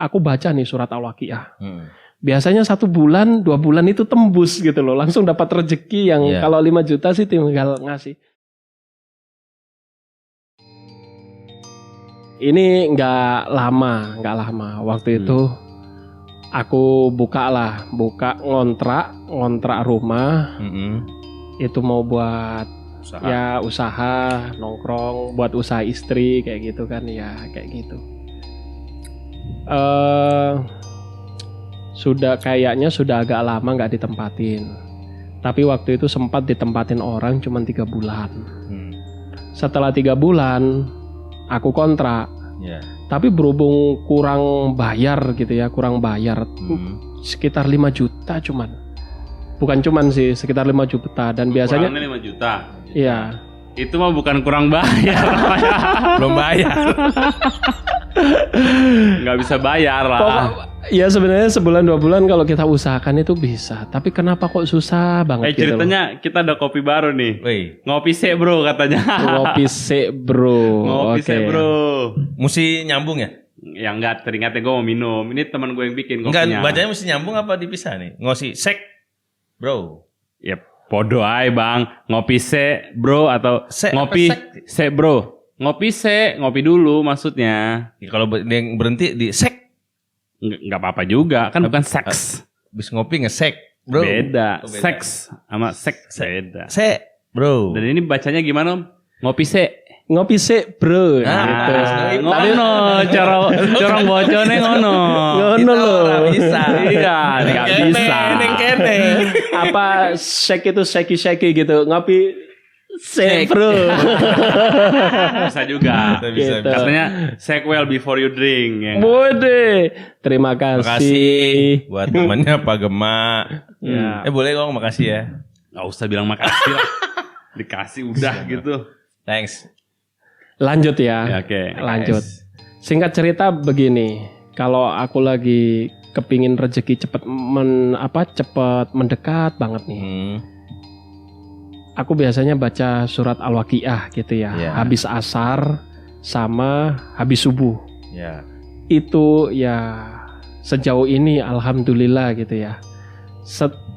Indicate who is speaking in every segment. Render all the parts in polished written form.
Speaker 1: aku baca nih surat Al-Waqiah. Biasanya 1 bulan, 2 bulan itu tembus gitu loh. Langsung dapat rezeki yang kalau 5 juta sih tinggal ngasih. Ini nggak lama. Waktu itu aku buka ngontrak rumah. Itu mau buat usaha nongkrong, buat usaha istri kayak gitu kan ya, kayak gitu. Sudah agak lama nggak ditempatin. Tapi waktu itu sempat ditempatin orang cuma 3 bulan. Setelah 3 bulan aku kontrak. Tapi berhubung kurang bayar sekitar 5 juta cuman. Bukan cuman sih, sekitar 5 juta dan biasanya
Speaker 2: kurangnya 5 juta.
Speaker 1: Iya.
Speaker 2: Itu mah bukan kurang bayar.
Speaker 3: Belum bayar.
Speaker 2: Nggak bisa bayar lah.
Speaker 1: Ya sebenarnya sebulan 2 bulan kalau kita usahakan itu bisa. Tapi kenapa kok susah banget gitu
Speaker 2: ceritanya
Speaker 1: loh.
Speaker 2: Kita ada kopi baru nih.
Speaker 3: Wih.
Speaker 2: Ngopi sek bro katanya.
Speaker 1: Ngopi sek bro.
Speaker 3: Mesti nyambung ya?
Speaker 2: Ya enggak, teringatnya gue mau minum. Ini teman gue yang bikin kopinya.
Speaker 3: Enggak, bacanya mesti nyambung apa dipisah nih? Ngosi sek bro.
Speaker 2: Ya podo aja bang. Ngopi sek bro atau ngopi sek bro. Ngopi sek, ngopi dulu maksudnya.
Speaker 3: Ya, kalau yang berhenti di sek.
Speaker 2: Enggak apa-apa juga, kan bukan seks.
Speaker 3: Habis ngopi ngesek, bro.
Speaker 2: Beda. Seks sama seks beda.
Speaker 3: Sek, bro.
Speaker 2: Dan ini bacanya gimana Om? Ngopi sek.
Speaker 1: Ngopi sek bro.
Speaker 2: Gitu. Ngono, cara bocone ngono.
Speaker 1: Ngono loh.
Speaker 3: Bisa.
Speaker 2: Iya, enggak bisa.
Speaker 3: Kene.
Speaker 1: Apa shake itu shaky gitu. Ngopi sek bro.
Speaker 2: Bisa juga.
Speaker 3: Bisa.
Speaker 2: Katanya shake well before you drink. Ya.
Speaker 1: Bode. Terima kasih.
Speaker 3: Buat temannya Pak Gema.
Speaker 2: Ya.
Speaker 3: Boleh kok, makasih ya.
Speaker 2: Gak usah bilang makasih lah. Dikasih udah gitu.
Speaker 3: Thanks.
Speaker 1: Lanjut ya.
Speaker 2: Oke.
Speaker 1: Lanjut. Singkat cerita begini. Kalau aku lagi kepingin rezeki cepet mendekat banget nih. Aku biasanya baca surat Al-Waqiah gitu ya. Habis asar sama habis subuh. Itu ya sejauh ini alhamdulillah gitu ya.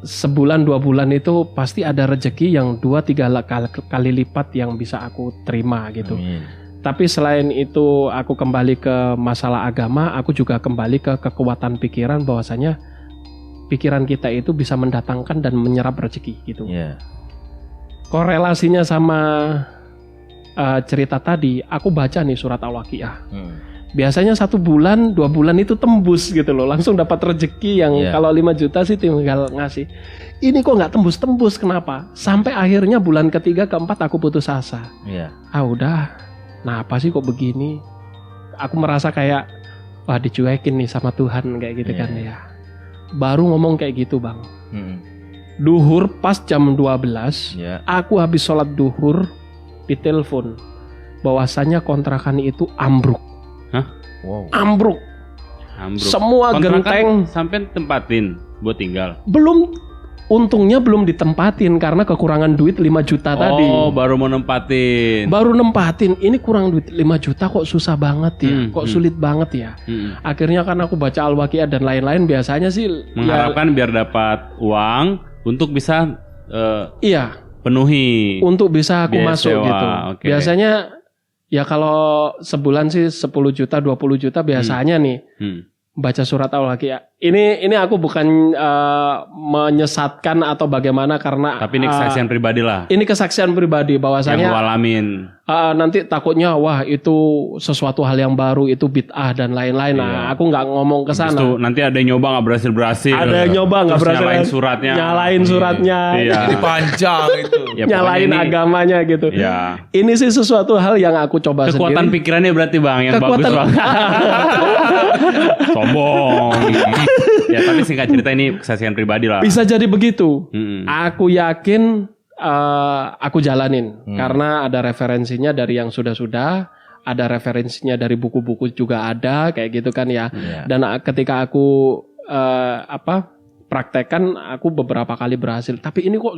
Speaker 1: Sebulan 2 bulan itu pasti ada rezeki yang 2-3 kali lipat yang bisa aku terima gitu. Tapi selain itu aku kembali ke masalah agama, aku juga kembali ke kekuatan pikiran bahwasanya pikiran kita itu bisa mendatangkan dan menyerap rezeki gitu. Korelasinya sama cerita tadi, aku baca nih surat Al-Waqiah. Biasanya 1 bulan, 2 bulan itu tembus gitu loh. Langsung dapat rezeki yang kalau 5 juta sih tinggal ngasih. Ini kok nggak tembus-tembus, kenapa? Sampai akhirnya bulan ketiga, keempat aku putus asa. Udah, nah apa sih kok begini? Aku merasa kayak, wah dicuekin nih sama Tuhan kayak gitu kan ya. Baru ngomong kayak gitu bang. Duhur pas jam 12, aku habis sholat duhur, ditelepon bahwasanya kontrakan itu ambruk.
Speaker 2: Hah?
Speaker 3: Wow.
Speaker 1: Ambruk. Semua
Speaker 2: kontrakan
Speaker 1: genteng
Speaker 2: sampai tempatin buat tinggal.
Speaker 1: Untungnya belum ditempatin karena kekurangan duit 5 juta tadi.
Speaker 2: Oh, baru mau nempatin.
Speaker 1: Ini kurang duit 5 juta kok susah banget ya. Kok sulit banget ya. Akhirnya kan aku baca Al-Waqiah dan lain-lain, biasanya sih
Speaker 2: mengharapkan biar dapat uang untuk bisa penuhi.
Speaker 1: Untuk bisa aku masuk
Speaker 2: sewa,
Speaker 1: gitu. Biasanya ya kalau sebulan sih 10 juta, 20 juta biasanya nih. Baca surat Al-Waqiah. Ini aku bukan menyesatkan atau bagaimana karena
Speaker 2: tapi ini kesaksian pribadi lah.
Speaker 1: Ini kesaksian pribadi bahwasanya
Speaker 2: yang lu alamin.
Speaker 1: Nanti takutnya wah itu sesuatu hal yang baru, itu bid'ah dan lain-lain. Nah, aku nggak ngomong ke sana.
Speaker 2: Nanti ada yang nyoba nggak berhasil.
Speaker 1: Ada yang nyoba nggak berhasil. Nyalain suratnya.
Speaker 3: Jadi panjang itu.
Speaker 1: Nyalain agamanya gitu. Ini sih sesuatu hal yang aku coba sendiri.
Speaker 2: Kekuatan pikirannya berarti bang yang bagus banget. Sombong. Ya tapi singkat cerita ini kesaksian pribadi lah.
Speaker 1: Bisa jadi begitu. Aku yakin aku jalanin karena ada referensinya dari yang sudah-sudah, ada referensinya dari buku-buku juga ada kayak gitu kan ya. Dan ketika aku praktekkan, aku beberapa kali berhasil. Tapi ini kok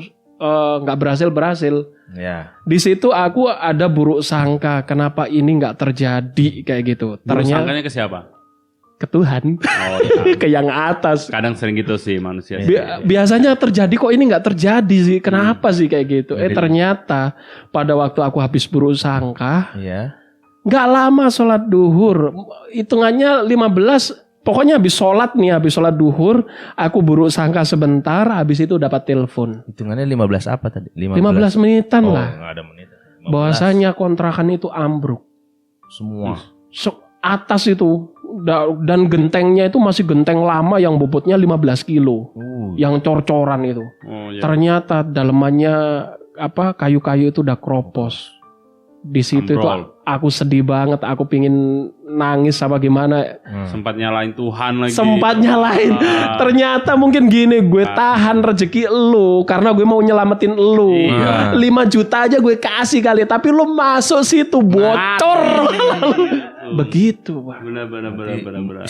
Speaker 1: nggak berhasil. Di situ aku ada buruk sangka kenapa ini nggak terjadi kayak gitu.
Speaker 2: Buruk sangkanya ke siapa?
Speaker 1: ke Tuhan, ke yang atas.
Speaker 2: Kadang sering gitu sih manusia.
Speaker 1: Biasanya terjadi, kok ini nggak terjadi sih? Kenapa sih kayak gitu? Ternyata pada waktu aku habis buruk sangka, nggak lama sholat duhur, hitungannya 15. Pokoknya habis sholat duhur, aku buruk sangka sebentar, habis itu dapat telepon.
Speaker 3: Hitungannya 15 apa tadi?
Speaker 1: 15 menitan lah.
Speaker 3: Nggak ada menit.
Speaker 1: Bahwasanya kontrakan itu ambruk.
Speaker 3: Semua.
Speaker 1: Atas itu. Dan gentengnya itu masih genteng lama yang bobotnya 15 kilo. Yang cor-coran itu. Ternyata dalemannya kayu-kayu itu udah kropos. Di situ itu aku sedih banget, aku pingin nangis apa gimana.
Speaker 2: Sempat nyalain Tuhan lagi.
Speaker 1: Ternyata mungkin gini, gue tahan rezeki lu karena gue mau nyelamatin lu. 5 juta aja gue kasih kali, tapi lu masuk situ bocor. Begitu, Pak.
Speaker 2: Benar.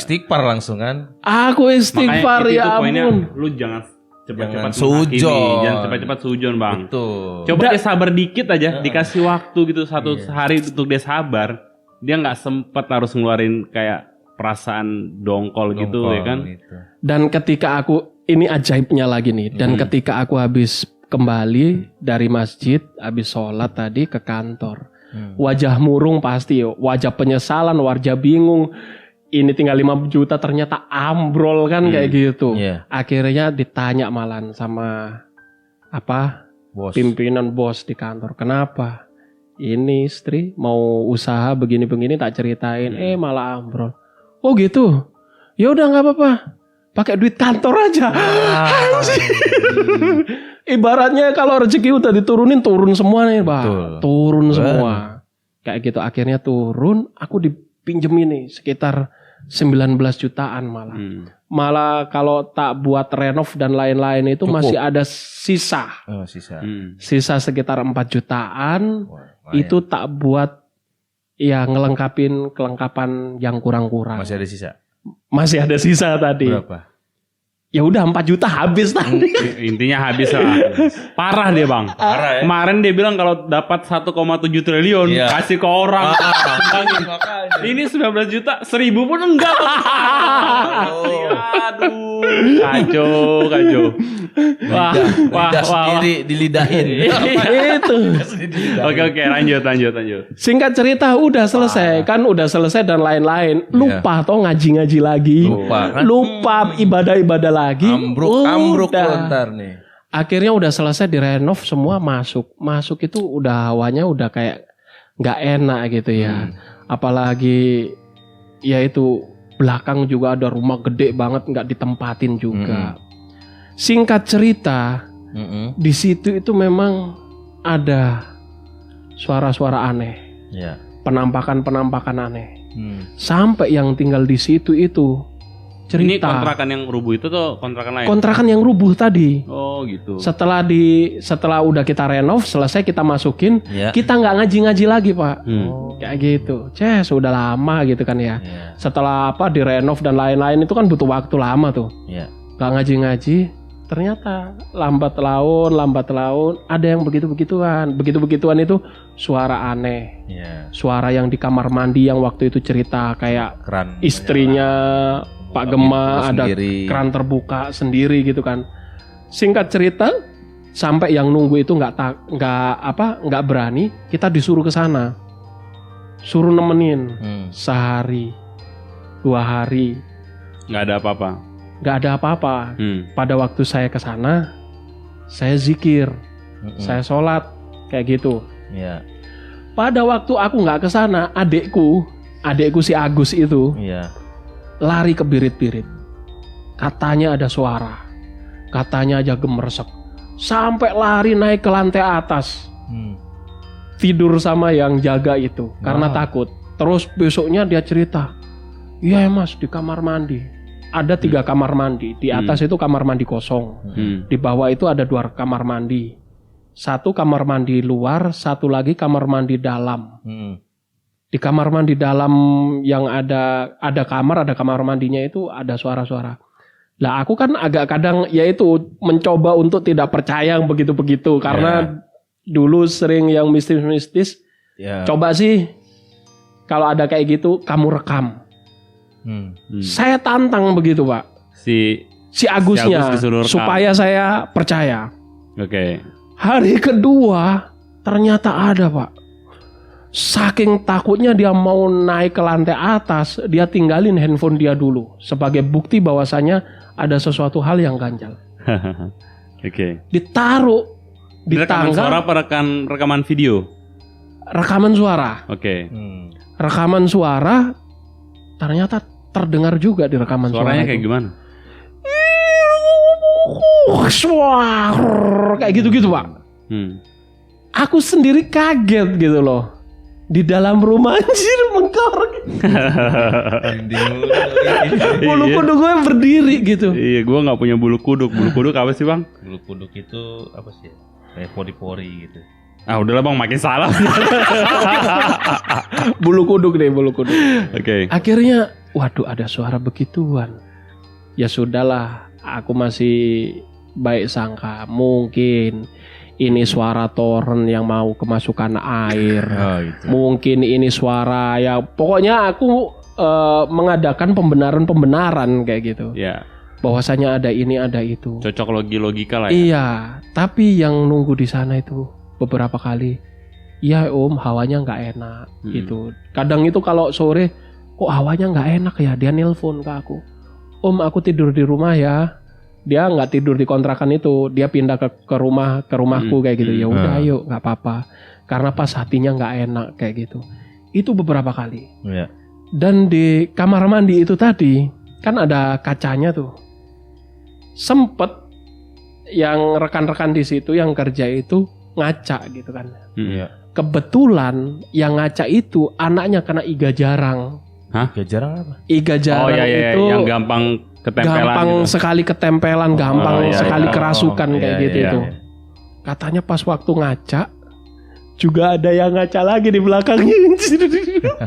Speaker 3: Istighfar langsung kan?
Speaker 1: Aku istighfar. Makanya, ya ampun.
Speaker 2: Lu jangan cepat-cepat
Speaker 3: sujon.
Speaker 2: Jangan cepat-cepat sujon, Bang.
Speaker 3: Betul.
Speaker 2: Coba dia sabar dikit aja, dikasih waktu gitu 1 hari untuk dia sabar. Dia nggak sempat harus ngeluarin kayak perasaan dongkol gitu ya kan. Gitu.
Speaker 1: Dan ketika ini ajaibnya lagi nih. Dan ketika aku habis kembali dari masjid, habis sholat tadi ke kantor. Wajah murung pasti, wajah penyesalan, wajah bingung. Ini tinggal 5 juta ternyata ambrol kan kayak gitu. Akhirnya ditanya malan sama pimpinan bos di kantor. Kenapa? Ini istri mau usaha begini-begini tak ceritain. Malah ambrol. Oh gitu. Ya udah nggak apa-apa. Pakai duit kantor aja. Ibaratnya kalau rezeki udah diturunin, turun semua nih, Pak. Turun semua. Kayak gitu. Akhirnya turun. Aku dipinjemin nih sekitar 19 jutaan malah. Malah kalau tak buat renov dan lain-lain itu masih ada sisa. Sisa sekitar 4 jutaan. Itu tak buat kelengkapan yang kurang-kurang.
Speaker 3: Masih ada sisa?
Speaker 1: Masih ada sisa tadi.
Speaker 3: Berapa?
Speaker 1: Ya udah 4 juta habis tadi.
Speaker 2: Intinya habis lah. Parah dia, Bang.
Speaker 3: Parah ya?
Speaker 2: Kemarin dia bilang kalau dapat 1,7 triliun kasih ke orang. Ini 19 juta, 1.000 pun enggak. Aduh. Kacau.
Speaker 3: Lidah sendiri dilidahin.
Speaker 1: Itu.
Speaker 2: Oke, lanjut.
Speaker 1: Singkat cerita udah selesai kan, udah selesai dan lain-lain. Lupa toh ngaji-ngaji lagi. Lupa ibadah-ibadah lagi.
Speaker 3: Ambruk lontar nih.
Speaker 1: Akhirnya udah selesai direnov semua, masuk itu udah hawanya udah kayak nggak enak gitu ya. Apalagi ya itu belakang juga ada rumah gede banget nggak ditempatin juga. Singkat cerita di situ itu memang ada suara-suara aneh, penampakan aneh. Sampai yang tinggal di situ itu cerita.
Speaker 2: Ini kontrakan yang rubuh itu tuh kontrakan lain?
Speaker 1: Kontrakan yang rubuh tadi.
Speaker 2: Oh gitu.
Speaker 1: Setelah udah kita renov, selesai kita masukin, kita nggak ngaji-ngaji lagi, Pak. Kayak gitu. Sudah lama gitu kan ya. Setelah direnov dan lain-lain itu kan butuh waktu lama tuh. Nggak ngaji-ngaji, ternyata lambat laun ada yang begituan itu suara aneh. Suara yang di kamar mandi yang waktu itu cerita kayak keran istrinya Pak Gema ada keran terbuka sendiri gitu kan. Singkat cerita sampai yang nunggu itu nggak berani, kita disuruh ke sana, suruh nemenin sehari 2 hari
Speaker 2: nggak ada apa-apa. Pada waktu saya ke sana, saya zikir, saya sholat kayak gitu. Pada waktu aku nggak ke sana, adekku si Agus itu lari ke birit-birit. Katanya ada suara. Katanya aja gemersek. Sampai lari naik ke lantai atas. Tidur sama yang jaga itu. Karena takut. Terus besoknya dia cerita. Iya Mas, di kamar mandi. Ada 3 kamar mandi. Di atas itu kamar mandi kosong. Di bawah itu ada 2 kamar mandi. 1 kamar mandi luar, 1 lagi kamar mandi dalam. Di kamar mandi dalam yang ada kamar mandinya itu ada suara-suara. Lah aku kan agak kadang yaitu mencoba untuk tidak percaya yang begitu-begitu karena dulu sering yang mistis-mistis. Coba sih kalau ada kayak gitu kamu rekam.
Speaker 1: Saya tantang begitu Pak. Si Agusnya supaya saya percaya.
Speaker 2: Oke.
Speaker 1: Hari kedua ternyata ada Pak. Saking takutnya dia mau naik ke lantai atas, dia tinggalin handphone dia dulu sebagai bukti bahwasanya ada sesuatu hal yang ganjal.
Speaker 2: Oke.
Speaker 1: Ditaruh di
Speaker 2: rekaman
Speaker 1: tangga.
Speaker 2: Suara apa rekaman video?
Speaker 1: Rekaman suara.
Speaker 2: Oke.
Speaker 1: Rekaman suara ternyata terdengar juga di rekaman suara.
Speaker 2: Suaranya kayak gimana?
Speaker 1: Kayak gitu-gitu Pak. Aku sendiri kaget gitu loh. Di dalam rumah anjir mengkor. Bulu kuduk gue berdiri gitu.
Speaker 2: Iya, gue nggak punya bulu kuduk. Bulu kuduk apa sih Bang?
Speaker 3: Bulu kuduk itu apa sih? Kayak pori-pori gitu.
Speaker 2: Ah udahlah Bang, makin salah.
Speaker 1: Bulu kuduk deh, bulu kuduk.
Speaker 2: Oke.
Speaker 1: Akhirnya, waduh ada suara begituan. Ya sudahlah, aku masih baik sangka. Mungkin ini suara toren yang mau kemasukan air.
Speaker 3: Gitu.
Speaker 1: Mungkin ini suara ya pokoknya aku mengadakan pembenaran kayak gitu.
Speaker 2: Ya.
Speaker 1: Bahwasanya ada ini ada itu.
Speaker 2: Cocok logika lah ya.
Speaker 1: Iya, tapi yang nunggu di sana itu beberapa kali, iya Om hawanya nggak enak gitu. Kadang itu kalau sore, kok hawanya nggak enak ya, dia nelpon ke aku. Om aku tidur di rumah ya. Dia nggak tidur di kontrakan itu, dia pindah ke rumahku kayak gitu. Ya udah ayo nggak apa-apa. Karena pas hatinya nggak enak kayak gitu. Itu beberapa kali.
Speaker 3: Ya.
Speaker 1: Dan di kamar mandi itu tadi kan ada kacanya tuh. Sempet yang rekan-rekan di situ yang kerja itu ngaca gitu kan.
Speaker 3: Iya.
Speaker 1: Kebetulan yang ngaca itu anaknya kena iga jarang.
Speaker 2: Hah?
Speaker 3: Iga jarang apa?
Speaker 1: Iga jarang itu
Speaker 2: yang gampang ketempelan.
Speaker 1: Gampang gitu. Sekali ketempelan, gampang sekali kerasukan kayak gitu itu.
Speaker 3: Iya.
Speaker 1: Katanya pas waktu ngaca juga ada yang ngaca lagi di belakangnya.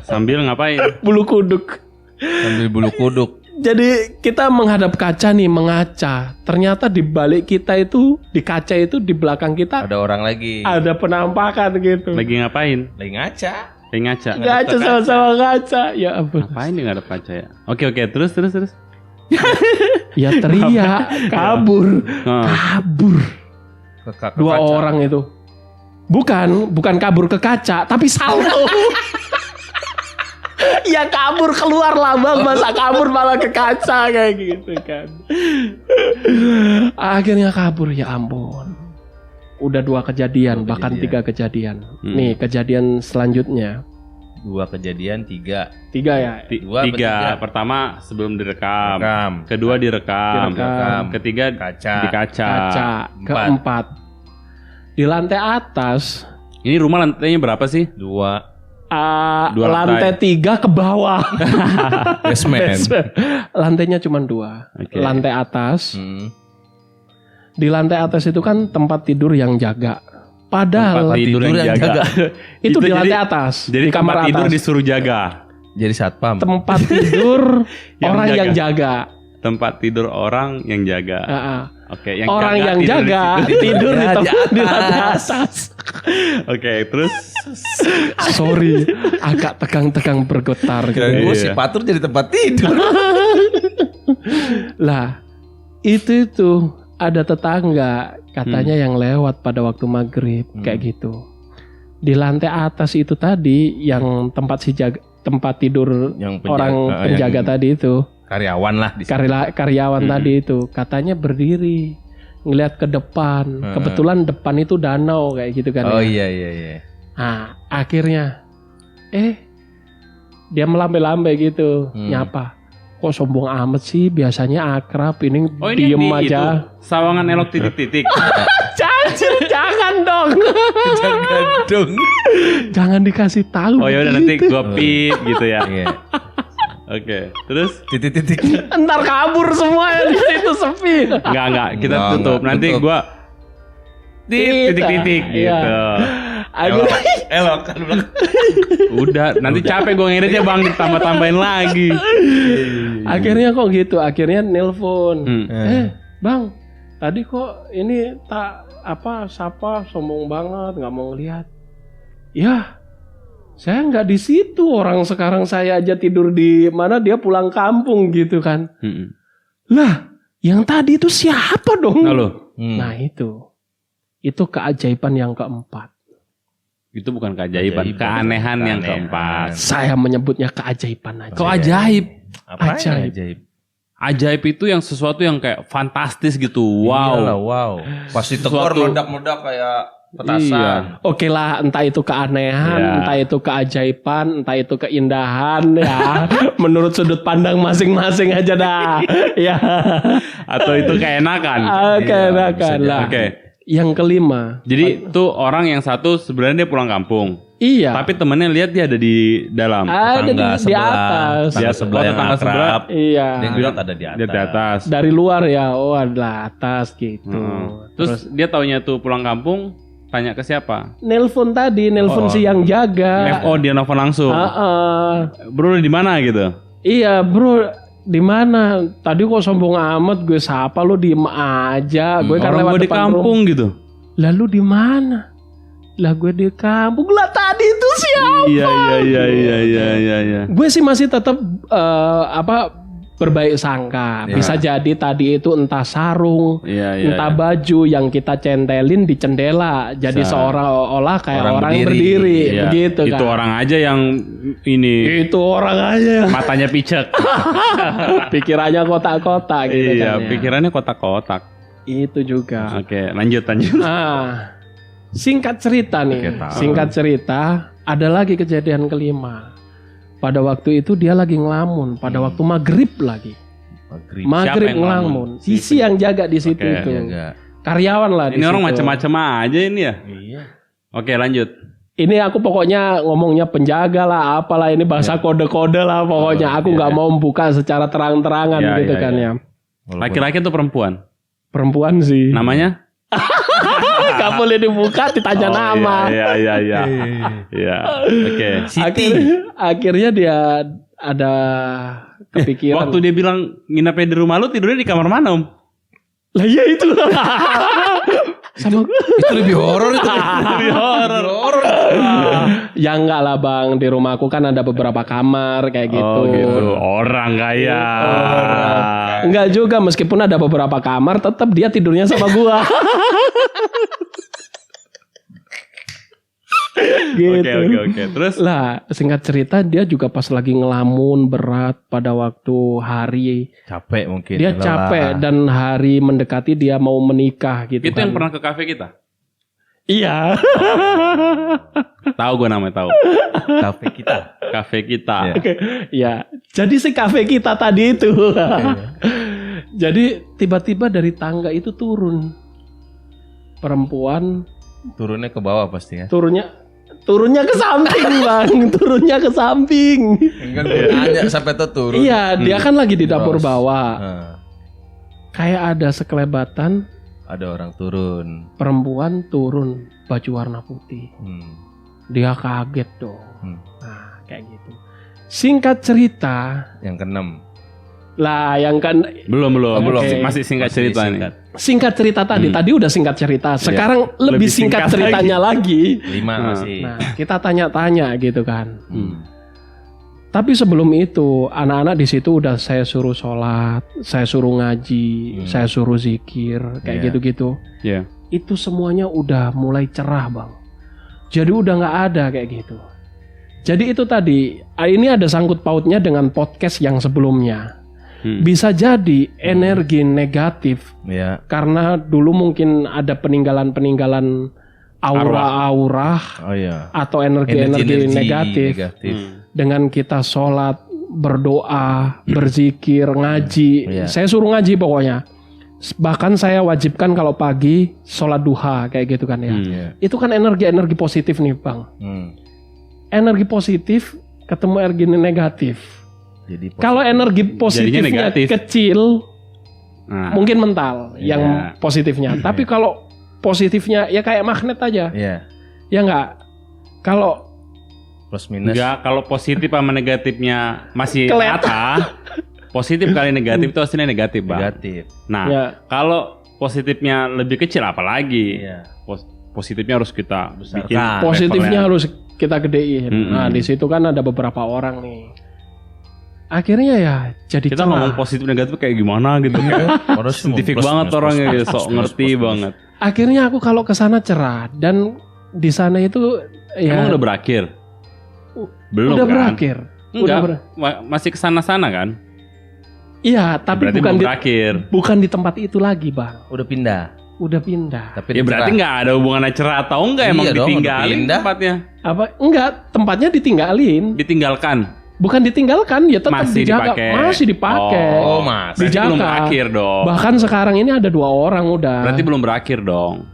Speaker 2: Sambil ngapain?
Speaker 1: Bulu kuduk.
Speaker 3: Sambil bulu kuduk.
Speaker 1: Jadi kita menghadap kaca nih, mengaca. Ternyata di balik kita itu, di kaca itu di belakang kita
Speaker 3: ada orang lagi.
Speaker 1: Ada penampakan gitu.
Speaker 2: Lagi ngapain?
Speaker 3: Lagi ngaca.
Speaker 2: Lagi ngaca.
Speaker 1: Ngaca sama-sama ngaca. Ya ampun.
Speaker 2: Ngapain dia ngadep kaca ya? Oke, terus.
Speaker 1: Ya teriak, kabur. Kabur. Dua orang itu. Bukan kabur ke kaca, tapi salto. Ya kabur keluar lah Bang, masa kabur malah ke kaca kayak gitu kan. Akhirnya kabur, ya ampun. Udah 2 kejadian, bahkan 3 kejadian. Nih kejadian selanjutnya.
Speaker 3: 2 kejadian, 3.
Speaker 1: 3 ya?
Speaker 2: 3. Pertama sebelum direkam. Kedua direkam. Ketiga di kaca.
Speaker 1: Keempat di lantai atas.
Speaker 2: Ini rumah lantainya berapa sih?
Speaker 3: 2.
Speaker 1: Lantai 3 ke bawah.
Speaker 3: Basement.
Speaker 1: Lantainya cuma 2. Okay. Lantai atas. Di lantai atas itu kan tempat tidur yang jaga. Padahal
Speaker 2: tempat tidur yang jaga.
Speaker 1: itu di lantai atas.
Speaker 2: Jadi
Speaker 1: di kamar
Speaker 2: tempat tidur
Speaker 1: atas.
Speaker 2: disuruh jaga.
Speaker 3: Jadi satpam.
Speaker 1: Tempat tidur orang yang jaga.
Speaker 2: Tempat tidur orang yang jaga. Oke, yang
Speaker 1: orang yang jaga tidur di lantai atas.
Speaker 2: Oke, terus
Speaker 1: sorry, agak tegang-tegang bergetar.
Speaker 3: Kira-kira gue si Patur jadi tempat tidur.
Speaker 1: Lah, itu ada tetangga katanya yang lewat pada waktu maghrib kayak gitu. Di lantai atas itu tadi yang tempat tidur yang orang penjaga tadi itu.
Speaker 3: Karyawan lah di
Speaker 1: karyawan tadi itu katanya berdiri ngelihat ke depan. Kebetulan depan itu danau kayak gitu kan.
Speaker 3: Oh iya.
Speaker 1: Nah, akhirnya dia melambai-lambai gitu, nyapa. Kok sombong amat sih? Biasanya akrab, ini diem aja.
Speaker 2: Itu, Sawangan Elok titik-titik.
Speaker 1: Jangan dong. Jangan dikasih tahu.
Speaker 2: Oh ya udah nanti gua pip gitu ya. Oke, terus
Speaker 3: titik-titik.
Speaker 1: Ntar kabur semua yang di situ sepi.
Speaker 2: Enggak, kita tutup. Nanti gua titik-titik gitu.
Speaker 3: Elok kan.
Speaker 2: Udah, nanti capek gua ngeditnya Bang, ditambah-tambahin lagi.
Speaker 1: Akhirnya kok gitu, akhirnya nelpon. Bang, tadi kok ini sapa sombong banget, nggak mau lihat. Ya, Saya nggak di situ, orang sekarang saya aja tidur di mana, dia pulang kampung gitu kan. Lah, yang tadi itu siapa dong? Nah itu keajaiban yang keempat.
Speaker 2: Itu bukan keajaiban, keanehan yang keempat.
Speaker 1: Saya menyebutnya keajaiban aja.
Speaker 2: Kok ajaib?
Speaker 3: Apa ajaib?
Speaker 2: Ajaib itu yang sesuatu yang kayak fantastis gitu. Wow.
Speaker 3: Iyalah, wow. Pasti tekor meledak-meledak kayak petasan.
Speaker 1: Iya. Oke lah, entah itu keanehan, entah itu keajaiban, entah itu keindahan ya. Menurut sudut pandang masing-masing aja dah. Ya.
Speaker 2: Atau itu keenakan.
Speaker 1: Keenakan lah.
Speaker 2: Oke.
Speaker 1: Yang kelima.
Speaker 2: Jadi tuh orang yang satu sebenarnya dia pulang kampung.
Speaker 1: Iya.
Speaker 2: Tapi temennya lihat dia ada di dalam.
Speaker 1: Ada di atas.
Speaker 3: Dia sebelah yang akrab.
Speaker 1: Iya.
Speaker 3: Dia ngeliat ada di atas.
Speaker 2: Dia di atas.
Speaker 1: Dari luar ya, ada atas gitu.
Speaker 2: Terus dia taunya tuh pulang kampung, tanya ke siapa?
Speaker 1: Nelpon tadi, si yang jaga.
Speaker 2: Dia nelfon langsung. Bro di mana gitu?
Speaker 1: Iya bro, di mana? Tadi kok sombong amat, gue sapa lu diem aja. Gue kan lewat
Speaker 2: di kampung gitu.
Speaker 1: Lalu di mana? Lah gue di kampung. Lah tadi itu siapa?
Speaker 2: Iya.
Speaker 1: Gue sih masih tetap berbaik sangka. Bisa jadi tadi itu entah sarung, entah baju yang kita centelin di jendela, jadi seolah-olah kayak orang berdiri, begitu kan.
Speaker 2: Itu orang aja yang ini.
Speaker 1: Itu orang aja yang
Speaker 2: matanya picek.
Speaker 1: Pikirannya kotak-kotak gitu kan.
Speaker 2: Iya, pikirannya kotak-kotak.
Speaker 1: Itu juga.
Speaker 2: Oke, lanjut.
Speaker 1: Singkat cerita nih. Ada lagi kejadian kelima. Pada waktu itu dia lagi ngelamun. Pada waktu maghrib lagi. Maghrib ngelamun. Sisi yang jaga di situ itu. Jaga. Karyawan lah.
Speaker 2: Ini orang macam-macam aja ini ya. Iya. Oke, lanjut.
Speaker 1: Ini aku pokoknya ngomongnya penjaga lah, apalah ini bahasa kode-kode lah pokoknya. Aku nggak mau membuka secara terang-terangan gitu kan ya.
Speaker 2: Laki-laki atau perempuan?
Speaker 1: Perempuan sih.
Speaker 2: Namanya?
Speaker 1: Gak boleh dibuka, ditanya nama.
Speaker 2: Iya. Oke.
Speaker 1: Akhirnya dia ada kepikiran.
Speaker 2: Waktu dia bilang nginepnya di rumah lu, tidurnya di kamar mana, Om?
Speaker 1: Lah iya itu.
Speaker 3: Itu lebih horor itu.
Speaker 2: Lebih horor.
Speaker 1: Ya enggak lah Bang, di rumahku kan ada beberapa kamar kayak gitu.
Speaker 2: Gitu. Orang kaya.
Speaker 1: Enggak juga, meskipun ada beberapa kamar tetap dia tidurnya sama gua. Gitu.
Speaker 2: Oke. Terus
Speaker 1: lah, singkat cerita dia juga pas lagi ngelamun berat pada waktu hari
Speaker 3: capek mungkin.
Speaker 1: Dia capek dan hari mendekati dia mau menikah gitu.
Speaker 2: Itu yang pernah ke kafe kita?
Speaker 1: Iya.
Speaker 2: Tahu gue namanya, tahu. Kafe kita.
Speaker 1: Ya. Jadi si kafe kita tadi itu. Jadi tiba-tiba dari tangga itu turun perempuan.
Speaker 3: Turunnya ke bawah pasti ya.
Speaker 1: Turunnya ke samping Bang, turunnya ke samping.
Speaker 3: Enggak nanya sampai tuh turun.
Speaker 1: Iya, dia kan lagi di dapur bawah. Kayak ada sekelebatan.
Speaker 3: Ada orang turun.
Speaker 1: Perempuan turun, baju warna putih. Dia kaget dong. Nah, kayak gitu. Singkat cerita.
Speaker 3: Yang keenam.
Speaker 1: Lah, yang kan
Speaker 2: belum. Masih singkat cerita nih.
Speaker 1: Singkat cerita tadi udah singkat cerita. Sekarang lebih singkat ceritanya lagi.
Speaker 3: 5 masih.
Speaker 1: Nah, kita tanya-tanya gitu kan. Tapi sebelum itu, anak-anak di situ udah saya suruh sholat, saya suruh ngaji, saya suruh zikir, kayak gitu-gitu. Itu semuanya udah mulai cerah Bang. Jadi udah nggak ada kayak gitu. Jadi itu tadi, ini ada sangkut pautnya dengan podcast yang sebelumnya. Bisa jadi energi negatif karena dulu mungkin ada peninggalan aura-aura atau energi negatif. Dengan kita sholat, berdoa, berzikir, ngaji. Saya suruh ngaji pokoknya. Bahkan saya wajibkan kalau pagi sholat duha kayak gitu kan ya. Itu kan energi positif nih Bang. Energi positif ketemu energi negatif. Kalau energi positifnya kecil, mungkin mental yang positifnya. Tapi kalau positifnya ya kayak magnet aja. Ya enggak. Kalau
Speaker 3: plus minus.
Speaker 2: Enggak, kalau positif sama negatifnya masih rata. Positif kali negatif itu hasilnya negatif, Bang. Nah, kalau positifnya lebih kecil apalagi. Positifnya harus kita bikin.
Speaker 1: Positifnya harus kita gedein. Nah di situ kan ada beberapa orang nih. Akhirnya ya jadi
Speaker 2: kita ngomong positif negatif kayak gimana gitu kan. Saintifik banget orangnya gitu, sok ngerti banget.
Speaker 1: Akhirnya aku kalau ke sana cerah dan di sana itu ya
Speaker 2: emang udah berakhir? Belum
Speaker 1: udah
Speaker 2: kan?
Speaker 1: Berakhir.
Speaker 2: Enggak, masih kesana-sana kan?
Speaker 1: Iya, tapi
Speaker 2: berarti
Speaker 1: bukan di tempat itu lagi, Bang.
Speaker 3: Udah pindah.
Speaker 1: Tapi
Speaker 2: ya berarti nggak ada hubungannya cerah atau enggak, emang ditinggalin tempatnya?
Speaker 1: Apa? Enggak, tempatnya ditinggalin.
Speaker 2: Ditinggalkan?
Speaker 1: Bukan ditinggalkan, ya tetap
Speaker 2: masih
Speaker 1: dijaga. Masih dipakai.
Speaker 3: Oh, masih.
Speaker 1: Dijaga.
Speaker 2: Belum berakhir dong.
Speaker 1: Bahkan sekarang ini ada 2 orang udah.
Speaker 2: Berarti belum berakhir dong.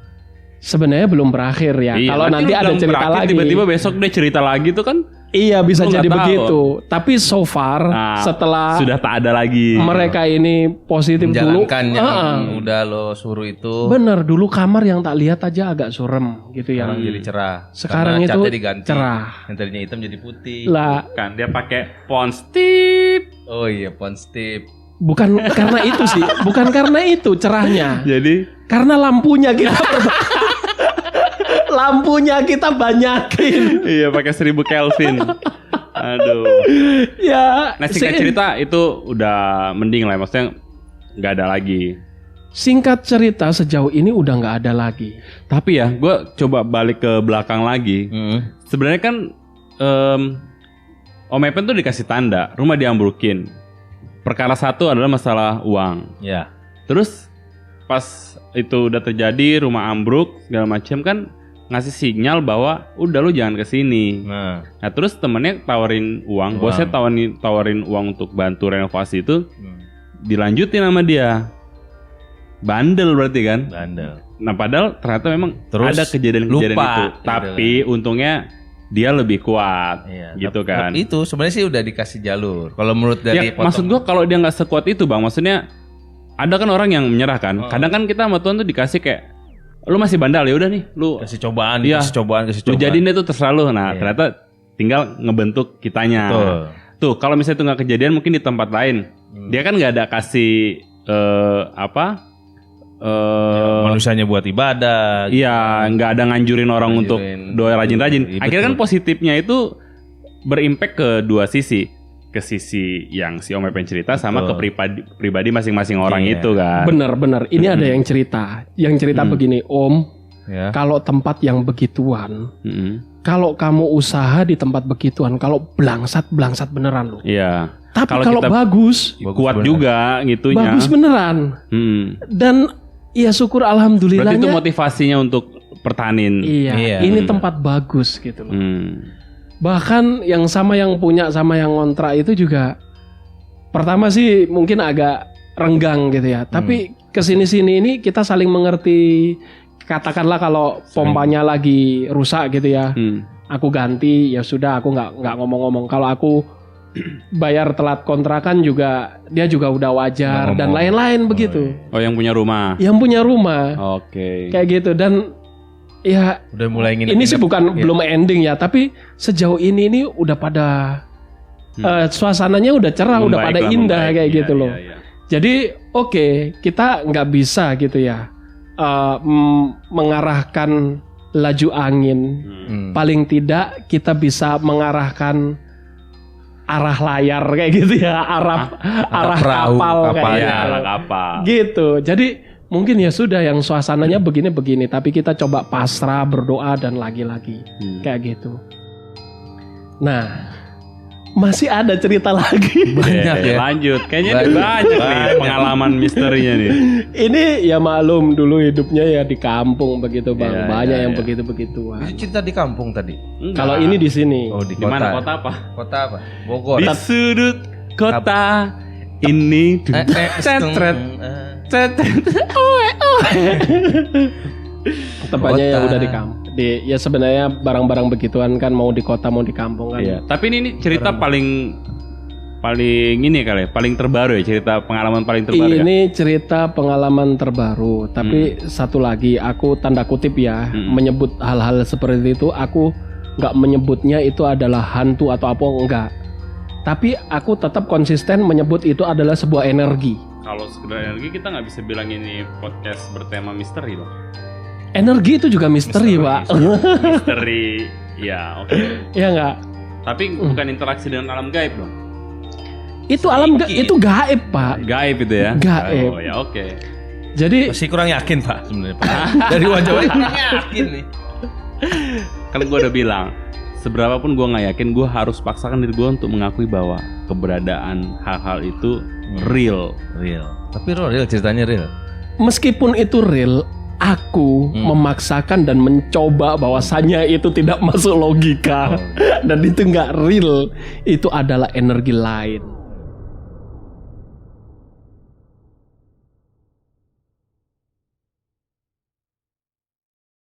Speaker 1: Sebenarnya belum berakhir ya.
Speaker 2: Iya,
Speaker 1: kalau nanti ada cerita lagi.
Speaker 2: Tiba-tiba besok dia cerita lagi tuh kan?
Speaker 1: Iya bisa jadi begitu. Tapi so far setelah
Speaker 2: sudah tak ada lagi.
Speaker 1: Mereka ini positif dulu.
Speaker 3: Yang udah lo suruh itu.
Speaker 1: Bener, dulu kamar yang tak lihat aja agak surem gitu ya.
Speaker 3: Jadi cerah.
Speaker 1: Sekarang itu cerah.
Speaker 3: Yang tadinya hitam jadi putih.
Speaker 1: Lah
Speaker 2: kan dia pakai Pond's Tip.
Speaker 3: Oh iya, Pond's Tip.
Speaker 1: Bukan karena itu sih, bukan karena itu cerahnya.
Speaker 2: Jadi
Speaker 1: karena lampunya kita banyakin.
Speaker 2: Iya, pakai 1000 Kelvin. Aduh.
Speaker 1: Ya.
Speaker 2: Nah, singkat cerita itu udah mending lah, maksudnya nggak ada lagi.
Speaker 1: Singkat cerita sejauh ini udah nggak ada lagi.
Speaker 2: Tapi ya, gue coba balik ke belakang lagi. Sebenarnya kan Om Epen tuh dikasih tanda, rumah diambrukin. Perkara satu adalah masalah uang.
Speaker 3: Ya.
Speaker 2: Terus pas itu udah terjadi, rumah ambruk segala macam kan ngasih sinyal bahwa udah lu jangan kesini. Nah terus temennya tawarin uang. Bosnya tawarin uang untuk bantu renovasi itu. Dilanjutin sama dia. Bandel berarti kan?
Speaker 3: Bandel.
Speaker 2: Nah padahal ternyata memang
Speaker 3: terus
Speaker 2: ada kejadian-kejadian itu. Tapi
Speaker 3: kan.
Speaker 2: untungnya dia lebih kuat, gitu kan?
Speaker 3: Itu sebenarnya sih udah dikasih jalur. Kalau menurut dari
Speaker 2: maksud gua kalau dia nggak sekuat itu, Bang, maksudnya ada kan orang yang menyerah kan. Kadang kan kita sama Tuhan tuh dikasih kayak lu masih bandal ya udah nih, lu
Speaker 3: kasih cobaan,
Speaker 2: kasih cobaan. Lu jadiin deh tuh terserah lu. Nah, ternyata tinggal ngebentuk kitanya.
Speaker 3: Betul.
Speaker 2: Tuh, kalau misalnya itu nggak kejadian mungkin di tempat lain. Dia kan nggak ada kasih
Speaker 3: manusianya buat ibadah.
Speaker 2: Iya, nggak ada nganjurin orang untuk doa rajin-rajin. Akhirnya kan positifnya itu berimpact ke dua sisi. Ke sisi yang si Om Epen cerita sama ke pribadi masing-masing orang itu kan.
Speaker 1: Bener. Ini ada yang cerita. Yang cerita begini, Om. Kalau tempat yang begituan, kalau kamu usaha di tempat begituan, kalau blangsat beneran loh.
Speaker 2: Iya.
Speaker 1: Tapi kalau bagus
Speaker 2: kuat beneran. Juga gitunya.
Speaker 1: Bagus beneran. Dan ya syukur alhamdulillahnya.
Speaker 2: Berarti itu motivasinya untuk pertahanin.
Speaker 1: Iya. Ini tempat bagus gitu loh. Bahkan yang sama yang punya sama yang ngontrak itu juga pertama sih mungkin agak renggang gitu ya. Tapi kesini-sini ini kita saling mengerti. Katakanlah kalau pompanya lagi rusak gitu ya. Aku ganti ya sudah, aku nggak ngomong-ngomong. Kalau aku bayar telat kontrakan juga dia juga udah wajar dan lain-lain begitu.
Speaker 2: Oh, yang punya rumah.
Speaker 1: Yang punya rumah.
Speaker 2: Oke.
Speaker 1: Kayak gitu dan ya
Speaker 3: udah mulai
Speaker 1: ini sih bukan belum ending ya, tapi sejauh ini udah pada suasananya udah cerah, udah pada indah kayak gitu loh. Jadi oke, kita nggak bisa gitu ya mengarahkan laju angin. Paling tidak kita bisa mengarahkan arah layar kayak gitu ya, arah
Speaker 3: perahu,
Speaker 1: kapal kayak
Speaker 2: ya, arah kapal.
Speaker 1: Gitu. Jadi mungkin ya sudah yang suasananya begini-begini, tapi kita coba pasrah, berdoa dan lagi-lagi kayak gitu. Nah, masih ada cerita lagi.
Speaker 2: Banyak ya. Lanjut. Kayaknya banyak nih pengalaman misterinya nih.
Speaker 1: Ini ya maklum dulu hidupnya ya di kampung begitu, Bang. Banyak yang begitu-begituan.
Speaker 3: Itu cerita di kampung tadi.
Speaker 1: Kalau ini di sini.
Speaker 3: Oh, di
Speaker 2: mana kota apa?
Speaker 3: Kota apa? Bogor.
Speaker 2: Di sudut kota ini.
Speaker 1: Tempatnya yang udah di kampung. Ya sebenarnya barang-barang begituan kan mau di kota mau di kampung kan.
Speaker 2: Iya. Tapi ini cerita paling ini kali ya, paling terbaru ya, cerita pengalaman paling terbaru.
Speaker 1: Ini cerita pengalaman terbaru. Tapi satu lagi aku tanda kutip ya menyebut hal-hal seperti itu, aku nggak menyebutnya itu adalah hantu atau apa, enggak. Tapi aku tetap konsisten menyebut itu adalah sebuah energi.
Speaker 2: Kalau sekedar energi kita nggak bisa bilang ini podcast bertema misteri loh.
Speaker 1: Energi itu juga misteri, Pak.
Speaker 2: Misteri
Speaker 4: Iya, oke.
Speaker 1: Iya nggak?
Speaker 4: Tapi bukan interaksi dengan alam gaib dong.
Speaker 1: Itu alam itu gaib, Pak.
Speaker 4: Gaib itu ya?
Speaker 1: Gaib.
Speaker 4: Oh ya, oke.
Speaker 1: Jadi
Speaker 3: masih kurang yakin, Pak, sebenarnya. Dari wajahnya kurang yakin nih.
Speaker 4: Kan gue udah bilang, seberapa pun gue nggak yakin, gue harus paksakan diri gue untuk mengakui bahwa keberadaan hal-hal itu real.
Speaker 3: Tapi real, ceritanya real.
Speaker 1: Meskipun itu real, aku memaksakan dan mencoba bahwasannya itu tidak masuk logika dan itu nggak real. Itu adalah energi lain.